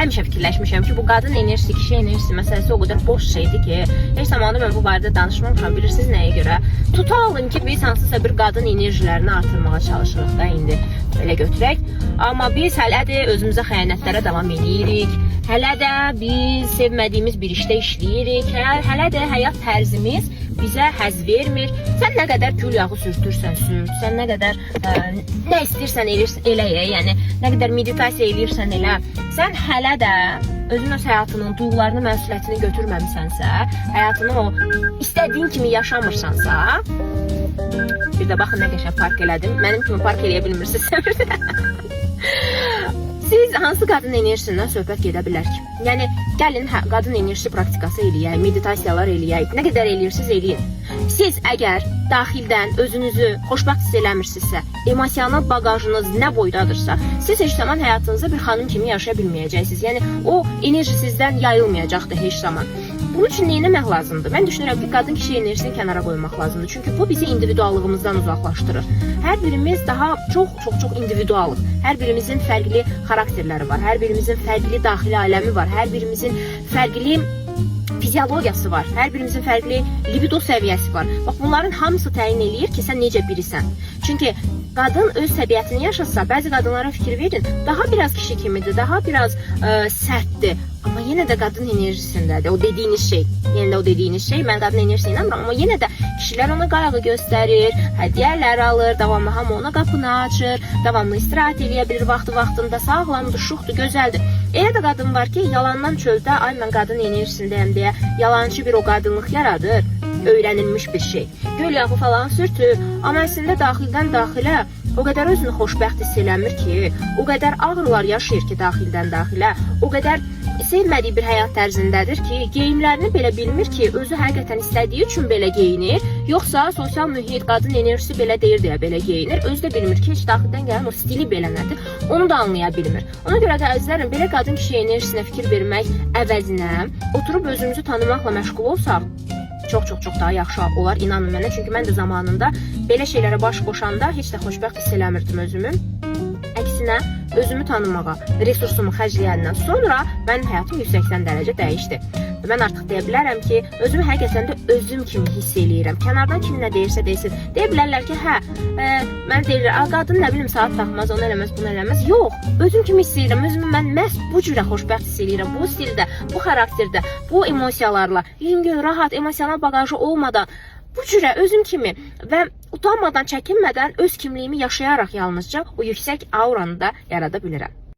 həmişə fikirləşmişəm ki, bu qadın enerjisi, kişi enerjisi məsələsi o qədər boş şeydir ki, heç zamanı mən bu barədə danışmamışam. Bilirsiniz nəyə görə? Tutalım ki, biz hansısa bir qadın enerjilərini artırmağa çalışırıq da indi belə götürək. Amma biz hələ də özümüzə xəyanətlərə davam edirik. Hələ də biz sevmədiyimiz bir işdə işləyirik. Hələ də həyat tərzimiz bizə həzz vermir. Sən nə qədər gül yağı sürtürsən sürt, sən nə qədər nə istəyirsən elə, yəni nə qədər meditasiya eləyirsən elə, sən hələ də özün öz həyatının duyğularını, məsuliyyətini götürməmisənsə, həyatını o istədiyin kimi yaşamırsansa, bir də baxın nə qəşəng park elədim. Mənim kimi park eləyə bilmirsinizsə. Siz hansı qadın enerjisindən söhbət gedə bilər ki? Yəni, gəlin qadın enerjisi praktikası eləyək, meditasiyalar eləyək, nə qədər eləyirsiniz eləyin. Siz əgər daxildən özünüzü xoşbəxt hiss eləmirsinizsə, emosional bagajınız nə boydadırsa, siz heç zaman həyatınızda bir xanım kimi yaşaya bilməyəcəksiniz. Yəni, o enerji sizdən yayılmayacaqdır heç zaman. Bunun üçün nə etmək lazımdır? Mən düşünürəm ki, qadın kişi enerjisini kənara qoymaq lazımdır. Çünki bu bizi individuallığımızdan uzaqlaşdırır. Hər birimiz daha çox individualıq. Hər birimizin fərqli xarakterləri var. Hər birimizin fərqli daxili aləmi var. Hər birimizin fərqli fiziologiyası var. Hər birimizin fərqli libido səviyyəsi var. Bax, bunların hamısı təyin eləyir ki, sən necə birisən. Çünki qadın öz təbiətini yaşasa, bəzi qadınlara fikir verin, daha biraz kişi kimidir, daha biraz sərtdir. Amma yenə də qadın enerjisindədir. O dediyiniz şey. Yenə də o dediyiniz şey. Mən qadın enerjisini inanmıram. Amma yenə də kişilər ona qayğı göstərir, hədiyyələr alır, davamlı hamı ona qapını açır, davamlı istirahət eləyə bilir vaxtında, sağlamdır, şuxdur, gözəldir. Elə də qadın var ki, yalandan çöldə, ay mən qadın enerjisindəyəm deyə yalancı bir o qadınlıq yaradır. Öyrənilmiş bir şey. Göl yağı falan sürtür, amma əslində daxildən daxilə o qədər özünü xoşbəxt hiss eləmir ki, o qədər ağrılar yaşayır ki, daxildən daxilə, o qədər sevmədiyi bir həyat tərzindədir ki, geyimlərini belə bilmir ki, özü həqiqətən istədiyi üçün belə geyinir, yoxsa sosial mühit, qadın enerjisi belə deyir deyə belə geyinir, özü də bilmir ki, heç daxildən gələn o stili belə nədir, onu da anlaya bilmir. Ona görə də əzizlərim, belə qadın kişi enerjisinə fikir vermək əvəzinə oturub özümüzü tanımaqla məşğul olsaq, çox daha yaxşı olar, inanın mənə. Çünki mən də zamanında belə şeylərə baş qoşanda heç də xoşbəxt hiss eləmirdim özümü. Əksinə, özümü tanımağa, resursumu xərcləyəndən sonra mənim həyatım 180 dərəcə dəyişdi. Mən artıq deyə bilərəm ki, özümü həqiqətən də özüm kimi hiss eləyirəm. Kənardan kim nə deyirsə desin. Deyə bilərlər ki, mən deyirəm, qadın nə bilim saat taxmaz, onu eləməz, bunu eləməz. Yox, özüm kimi hiss eləyirəm. Özümü mən məhz bu cürə xoşbəxt hiss eləyirəm. Bu stildə, bu xarakterdə, bu emosiyalarla, yüngül, rahat, emosional bagajı olmadan, bu cürə özüm kimi və utanmadan, çəkinmədən öz kimliyimi yaşayaraq yalnızca o yüksək auranı da yarada bilirəm.